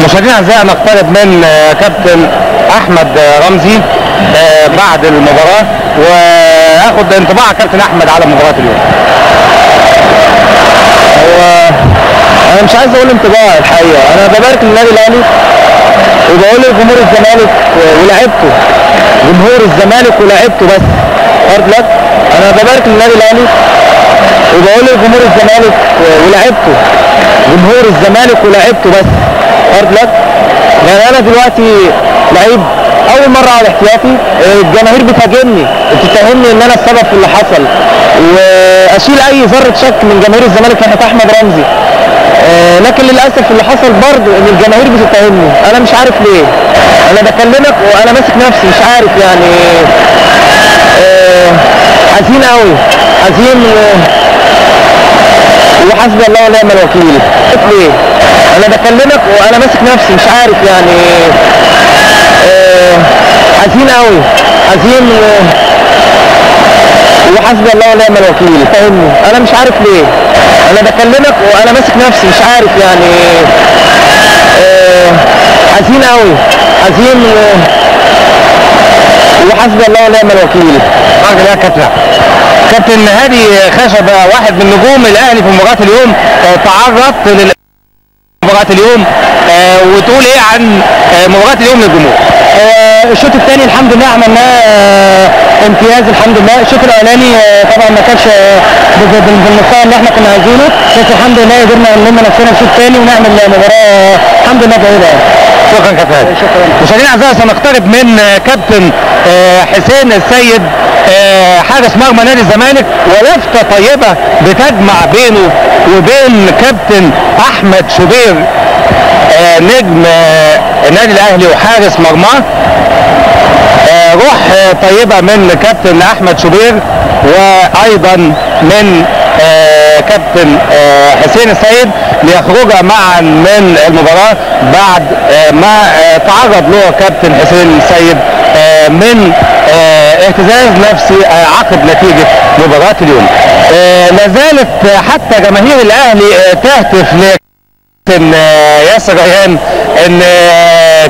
مشاهدينا الاعزاء نقترب من كابتن احمد رمزي بعد المباراه، واخد انطباع كابتن احمد على مباراه اليوم. هو انا مش عايز اقول انطباع الحقيقه، انا ببارك للنادي الاهلي وبقول لجمهور الزمالك ولاعيبته، جمهور الزمالك ولاعيبته بس هارد لك. انا ببارك للنادي الاهلي وبقول لجمهور الزمالك ولاعيبته، جمهور الزمالك ولاعيبته بس هارد لك. يعني انا دلوقتي لعيب اول مره على احتياطي، الجماهير بتهاجمني بتتهمني ان انا السبب في اللي حصل، واشيل اي ذره شك من جماهير الزمالك ناحيه احمد رمزي. لكن للاسف اللي حصل برضه ان الجماهير بتتهمني، انا مش عارف ليه. انا بكلمك وانا ماسك نفسي مش عارف يعني. حزين قوي، حزين وحسبي الله ونعم الوكيل. ليه؟ انا بكلمك وانا ماسك نفسي مش عارف يعني. حزين قوي، حزين وحسبي الله ونعم الوكيل. فاهمني؟ انا مش عارف ليه. انا بكلمك وانا ماسك نفسي مش عارف يعني. حزين قوي، حزين وحسبي الله ونعم الوكيل. راجل يا كابتن هادي خشبة واحد من نجوم الاهلي في مباراه اليوم، تعرضت لمباراه اليوم، وتقول ايه عن مباراه اليوم للجمهور؟ الشوط الثاني الحمد لله عملناه امتياز الحمد لله. الشوط الاولاني طبعا ما كانش بالمستوى اللي احنا كنا عايزينه، بس الحمد لله قدرنا نلم نفسنا الشوط الثاني ونعمل مباراه الحمد لله جيده. شكرا كابتن هادي. شكرا. مشاهدينا الاعزاء سنقترب من كابتن حسين السيد حارس مرمى نادي الزمالك، ولفته طيبه بتجمع بينه وبين كابتن احمد شوبير نجم النادي الاهلي وحارس مرماه. روح طيبه من كابتن احمد شوبير وايضا من كابتن حسين السيد ليخرجا معا من المباراه بعد ما تعرض له كابتن حسين السيد من اهتزاز نفسي عقب نتيجه مباراه اليوم. لا زالت حتى جماهير الاهلي تهتف كابتن ياسر ريان ان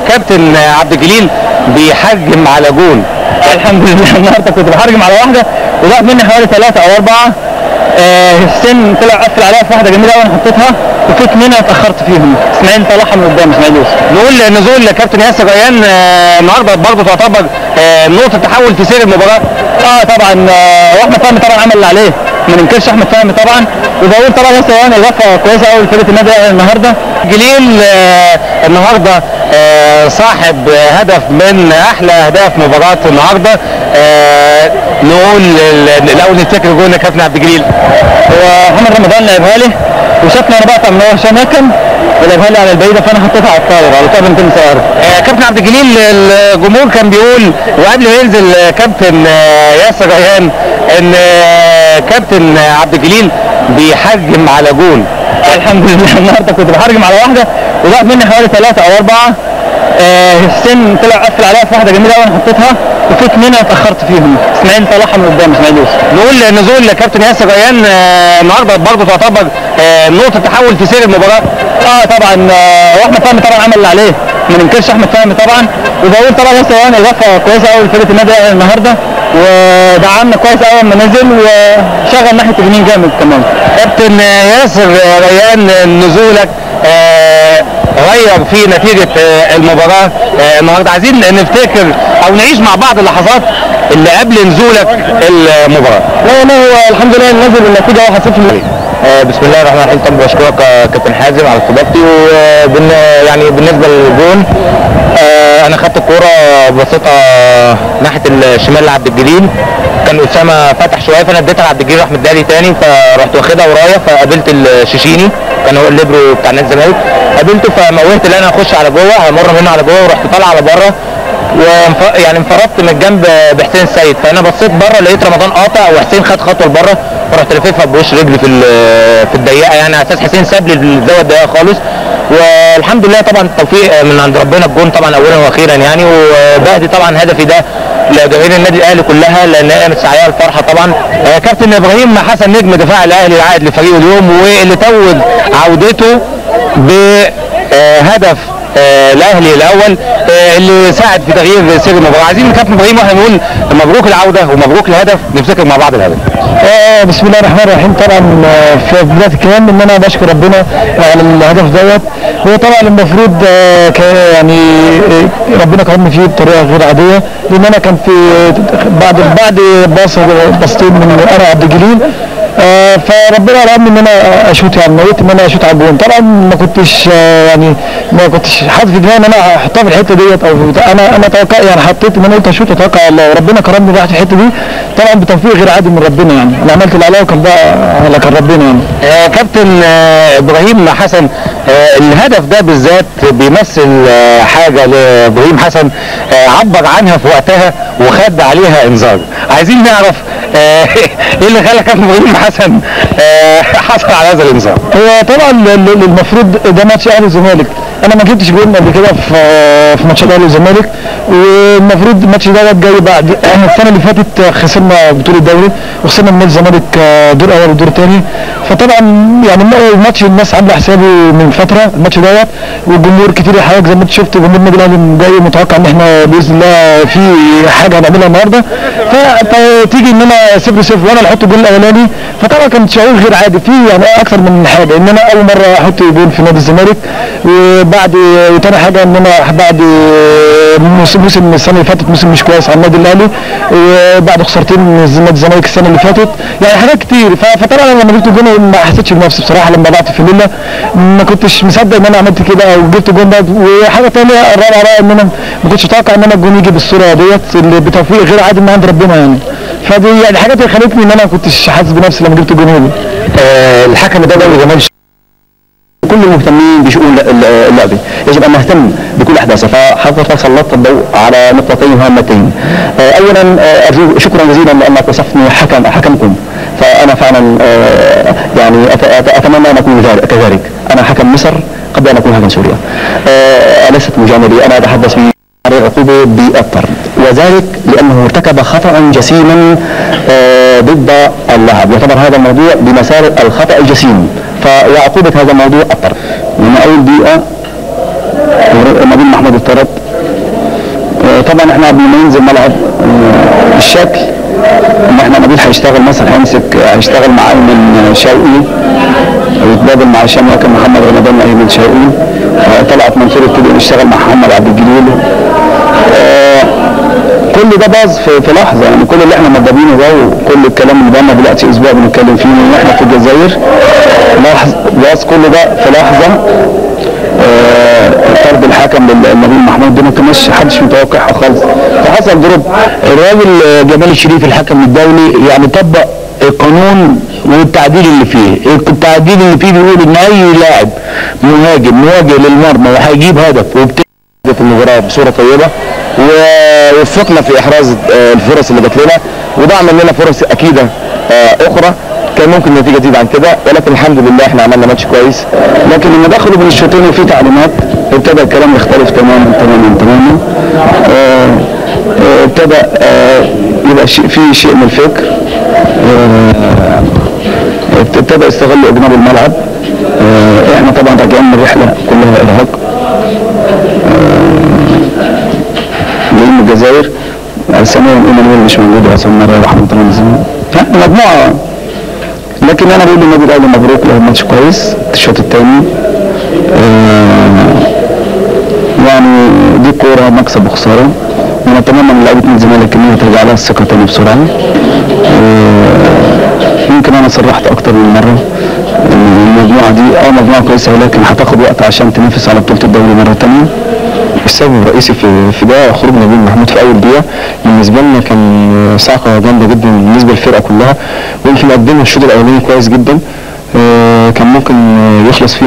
كابتن عبد الجليل بيحجم على جون. الحمد لله النهارده كنت بحرجم على واحده وضاعت مني حوالي 3 أو 4. حسين طلع قفل عليها في واحده جميله قوي انا حطيتها، وفي 2 انا اتاخرت فيهم. اسماعيل طلعها من قدام، اسماعيل يوسف. نقول نزول كابتن ياسر ريان النهارده برضه تعتبر نقطه تحول في سير المباراه. طبعا واحمد فهمي طبعا عمل اللي عليه، ما ننكرش احمد فهمي طبعا، وبقول طبعا ياسر ريان اضافه كويسه قوي لفرقه النادي الاهلي النهارده. جليل النهارده صاحب هدف من احلى اهداف مباراه النهارده. نقول لو نفتكر جولنا كابتن عبد الجليل، هو محمد رمضان لعبها لي وشافني انا بقطع من هو هشام هكم ولعبها لي على البعيده، فانا حطيتها على الطاير على طاير 200 سعر. كابتن عبد الجليل الجمهور كان بيقول وقبل ما ينزل كابتن ياسر ريان ان كابتن عبد الجليل بيحجم على جون. الحمد لله النهارده كنت بحرجم على واحده وضاعت مني حوالي 3 أو 4. حسين طلع قفل عليها في واحده جميله قوي انا حطيتها، وفي 2 انا اتاخرت فيهم. اسماعيل طلعها من قدام، اسماعيل يوسف. نقول نزول كابتن ياسر ريان النهارده برضه تعتبر نقطه تحول في سير المباراه. طبعا واحمد فهمي طبعا عمل اللي عليه، ما ننكرش احمد فهمي طبعا، وبقول طبعا ياسر ريان اضافه كويسه قوي لفرقه النادي الاهلي النهارده، ودعمنا كويس قوي لما نزل وشغل ناحيه اليمين جامد كمان. كابتن ياسر ريان نزولك غير في نتيجه المباراه النهارده. عايزين نفتكر او نعيش مع بعض اللحظات اللي قبل نزولك المباراه. لا هو الحمد لله نزل النتيجه 1-0. بسم الله الرحمن الرحيم. طبعا بشكرك كابتن حازم على استضافتي. يعني بالنسبه للجون، انا خدت الكوره بسيطه ناحيه الشمال لعبد الجليل، كان اسامه فتح شويه فانا اديتها لعبد الجليل راح مديها تاني، فرحت واخدها ورايا فقابلت الشيشيني كان هو الليبرو بتاع نادي الزمالك، قابلته فموهت ان انا اخش على جوه همر منه على جوه ورحت طالع على بره، يعني انفردت من الجنب بحسين السيد، فانا بصيت بره لقيت رمضان قاطع وحسين خد خطوه لبره فرحت لفيفها بوش رجلي في الضيقه، يعني على اساس حسين ساب لي الزاويه الضيقه خالص. والحمد لله طبعا التوفيق من عند ربنا، الجون طبعا اولا واخيرا يعني. وبهدي طبعا هدفي ده لجماهير النادي الاهلي كلها لان هي متسعيه الفرحه طبعا. كابتن ابراهيم حسن نجم دفاع الاهلي العائد لفريقه اليوم واللي توج عودته بهدف الاهلي الاول اللي ساعد في تغيير سير المباراه. عايزين كابتن ابراهيم واحنا نقول مبروك العوده ومبروك الهدف، نفتكر مع بعض الهدف. بسم الله الرحمن الرحيم. طبعا في بدايه الكلام ان انا بشكر ربنا على الهدف دوت. هو طبعا المفروض يعني ربنا كرمني فيه بطريقه غير عاديه، لان انا كان في بعد باصتين من انا عبد الجليل، فربنا رغم ان انا اشوط، يعني نويت ان انا اشوط على الجون. طبعا ما كنتش ما كنتش حاطط في دماغي ان انا احطها في الحته ديت، او انا توقع يعني حطيت ان انا قلت اشوط اتوقع الله، وربنا كرمني راحت الحته دي طبعا بتوفيق غير عادي من ربنا. يعني انا عملت اللي عليا وكان بقى على كان ربنا يعني. كابتن ابراهيم حسن، الهدف ده بالذات بيمثل حاجه لابراهيم حسن عبر عنها في وقتها وخد عليها انذار. عايزين نعرف ايه اللي خلى كابتن ابراهيم حسن حصل على هذا الانذار؟ هو طبعا المفروض ده ماتش اهلي وزمالك، انا ما جبتش جول قبل كده في ماتشات الاهلي والزمالك، والمفروض الماتش ده جاي بعد السنه اللي فاتت خسرنا بطوله الدوري وخسرنا من الزمالك دور اول ودور ثاني. فطبعا يعني الماتش الناس عامله حسابي من فتره الماتش دوت، والجمهور كتير حضرتك زي ما انت شفت جمهور النادي الاهلي جاي متوقع ان احنا باذن الله في حاجه هنعملها النهارده، فتيجي ان انا 0-0 وانا اللي احط الجول الاولاني. فطبعا كان شعور غير عادي فيه، يعني اكثر من حاجه ان انا اول مره احط جول في نادي الزمالك، وبعد تاني حاجه ان انا بعد موسم السنه اللي فاتت موسم مش كويس على النادي الاهلي، وبعد خسارتين من نادي الزمالك السنه اللي فاتت، يعني حاجات كتير. فطبعا انا لما جبت الجول ما حسيتش بنفسي بصراحه، لما ضعت في الليله ما كنتش مصدق ان انا عملت كده او جبت الجول ده. وحاجه ثانيه الرابعه بقى ان انا ما كنتش اتوقع ان انا الجول يجي بالصوره ديت اللي بتوفيق غير عادي من عند ربنا يعني. فدي يعني حاجات اللي خلتني ان انا ما كنتش حاسس بنفسي لما جبت الجول دي. الحكم ده دوري جمال كل المهتمين بشؤون اللعبه يجب ان نهتم بكل احداثها، فحضرتك سلطت الضوء على نقطتين هامتين. اولا ارجو شكرا جزيلا لانك وصفتني حكمكم، فانا فعلا يعني اتمنى ان اكون كذلك. انا حكم مصر قبل ان اكون حكم سوريا. ليست مجامله، انا اتحدث عن العقوبه بالطرد، وذلك لانه ارتكب خطا جسيما ضد اللاعب، يعتبر هذا الموضوع بمثابه الخطا الجسيم، وعقوبة هذا الموضوع الطرد. من أول دقيقة نبيل محمود الطرد. طبعا احنا قبل ما ننزل ملعب الشكل ان احنا نبيل هيشتغل مثلا هيشتغل مع ايمن شوقي ويتبادل مع هشام وكان محمد رمضان وايمن شوقي. طلعت منصور ابتدى يشتغل مع محمد عبد الجليل. كل ده باظ في لحظه، يعني كل اللي احنا مدبينه ده وكل الكلام اللي بقالنا دلوقتي اسبوع بنتكلم فيه ان احنا في الجزائر باظ كل ده في لحظه. طرد الحكم لنبيل محمود ده ما كانش حدش متوقعها خالص، فحصل ضرب. الراجل جمال الشريف الحكم الدولي يعني طبق القانون والتعديل اللي فيه. التعديل اللي فيه بيقول ان اي لاعب مهاجم مواجه للمرمى وهيجيب هدف وبتجيب في المباراه بصوره طيبه، ووفقنا في احراز الفرص اللي جات لنا، وده عمل لنا فرص اكيده اخرى كان ممكن النتيجه تزيد عن كده، ولكن الحمد لله احنا عملنا ماتش كويس. لكن لما دخلوا بين الشوطين وفي تعليمات ابتدى الكلام يختلف تماما. ابتدى يبقى في شيء من الفكر، ابتدى يستغلوا اجناب الملعب. احنا طبعا راجعين من رحله كلها ارهاق جايين من الجزائر. ثانيا ايمانويل مش موجود، عصام مره رحمه الله نزل مجموعه. لكن انا بقول للنادي الاهلي مبروك له ماتش كويس الشوط الثاني. يعني دي كوره مكسب وخساره، ونتمنى من لعيبه الزمالك ان هي ترجع لها الثقه تاني بسرعه. يمكن انا صرحت اكتر من مره ان المجموعه دي مجموعه كويسه، ولكن هتاخد وقت عشان تنافس على بطوله الدوري مره ثانيه. السبب الرئيسي في ده خروج نبيل محمود في اول دقيقه بالنسبه لنا كان صعقه جامده جدا بالنسبه للفرقه كلها، ويمكن قدمنا الشوط الاولاني كويس جدا. كان ممكن يخلص فيه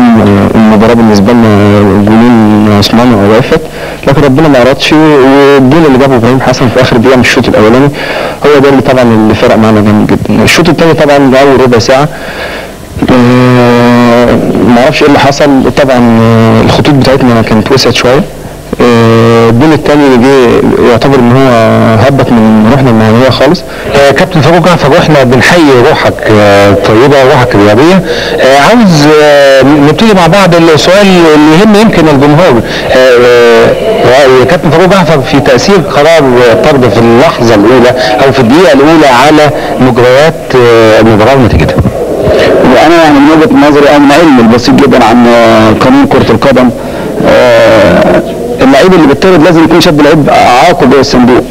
المباراه بالنسبه لنا جولين عثمان ووقفت، لكن ربنا ما ارادش، والجول اللي جابه ابراهيم حسن في اخر دقيقه من الشوط الاولاني هو ده اللي طبعا اللي فرق معنا جامد جدا. الشوط الثاني طبعا اول ربع ساعه ما اعرفش ايه اللي حصل، طبعا الخطوط بتاعتنا كانت وسعت شويه الجول الثاني اللي جه يعتبر ان هو هبط من روحنا المعنويه خالص. كابتن فاروق جعفر، واحنا بنحيي روحك الطيبه وروحك الرياضيه، عاوز نبتدي مع بعض السؤال اللي يهم يمكن الجمهور. كابتن فاروق جعفر في تاثير قرار الطرد في اللحظه الاولى او في الدقيقه الاولى على مجريات المباراه ونتيجتها. وانا يعني من وجهه نظري انا علم البسيط جدا عن قانون كره القدم، اللعيب اللي بيطرد لازم يكون شد لعيب عاقب جوه الصندوق.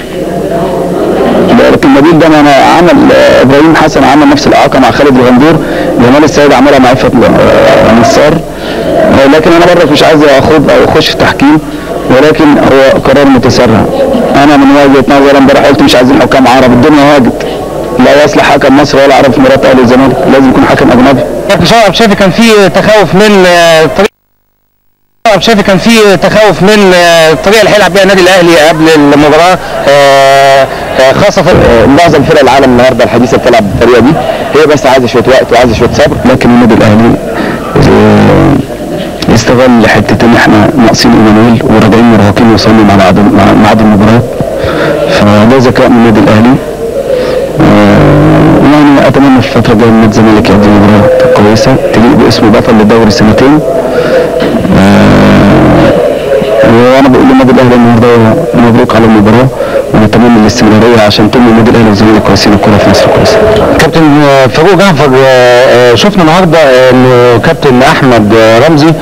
لكن نبيل ده انا عمل ابراهيم حسن عمل نفس الاعاقه مع خالد الغندور، جمال السيد عملها مع عفت نصار. لكن انا برضه مش عايز اخوض او اخش في تحكيم، ولكن هو قرار متسرع. انا من وجهه نظري امبارح قلت مش عايزين حكام عرب، الدنيا هاجت، لا يصلح حكم مصر ولا عرب في مباراه الاهلي والزمالك، لازم يكون حكم اجنبي. كابتن شرف، شايف كان في تخوف من الطريقه اللي هيلعب بيها النادي الاهلي قبل المباراه، خاصه في معظم فرق العالم النهارده الحديثه بتلعب بالطريقه دي، هي بس عايزه شويه وقت وعايزه شويه صبر. لكن النادي الاهلي استغل حته ان احنا ناقصين ايمانويل وراجعين مرهقين وصلنا مع ميعاد المباراه، فده ذكاء من النادي الاهلي. يعني اتمنى في الفتره الجايه النادي الزمالك يقدم مباراه كويسه تليق باسمه بطل للدوري سنتين. وانا بقول للنادي الاهلي النهارده مبروك على المباراه، ونتمنى الاستمراريه عشان طول النادي الاهلي والزمالك كويسين الكوره في مصر كويسه. كابتن فاروق جعفر، شفنا النهارده انه كابتن احمد رمزي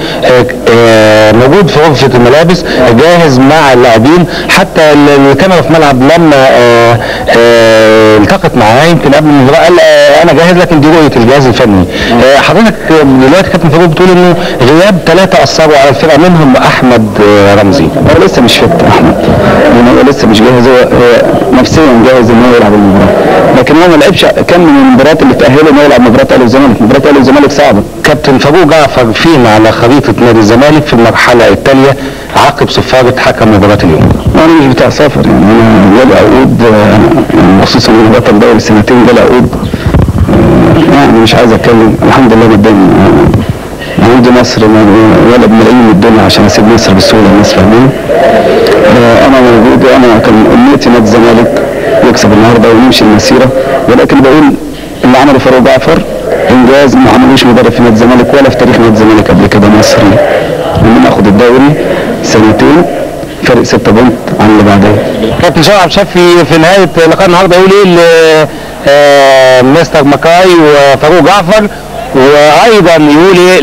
موجود في غرفه الملابس جاهز مع اللاعبين، حتى الكاميرا في ملعب لما التقط معاه يمكن قبل المباراه قال انا جاهز، لكن دي رؤيه الجهاز الفني. حضرتك دلوقتي كابتن فاروق بتقول انه غياب 3 اثروا على الفرقه منهم احمد رمزي. هو لسه مش فت احمد، يعني هو لسه مش جاهز، هو نفسيا جاهز ان هو يلعب المباراه، لكن هو ما لعبش. كان من المباريات اللي تاهله انه يلعب مباراه الاهلي والزمالك، مباراه الاهلي والزمالك صعبه. كابتن فاروق جعفر، فين على خريطه نادي الزمالك في المرحله التاليه عقب صفاره حكم مباراه اليوم؟ انا مش بتاع سفر، يعني انا جالي عقود، خصوصا ان بطل دوري سنتين جالي عقود، يعني مش عايز اتكلم. الحمد لله قدام عندي مصر ولا بملايين من الدنيا عشان اسيب مصر بالسهوله، الناس فاهمين. انا موجود، وانا كان امنيتي نادي الزمالك يكسب النهارده ونمشي المسيره، ولكن بقول اللي عمله فاروق جعفر انجاز ما عملوش مدرب في نادي الزمالك ولا في تاريخ نادي الزمالك قبل كده مصري، ان ناخد الدوري سنتين فرق 6 بونت عن اللي بعدها. كابتن شرف شاف في نهايه لقاء النهارده يقول ايه لمستر مكاي وفاروق جعفر، وايضا يقول ايه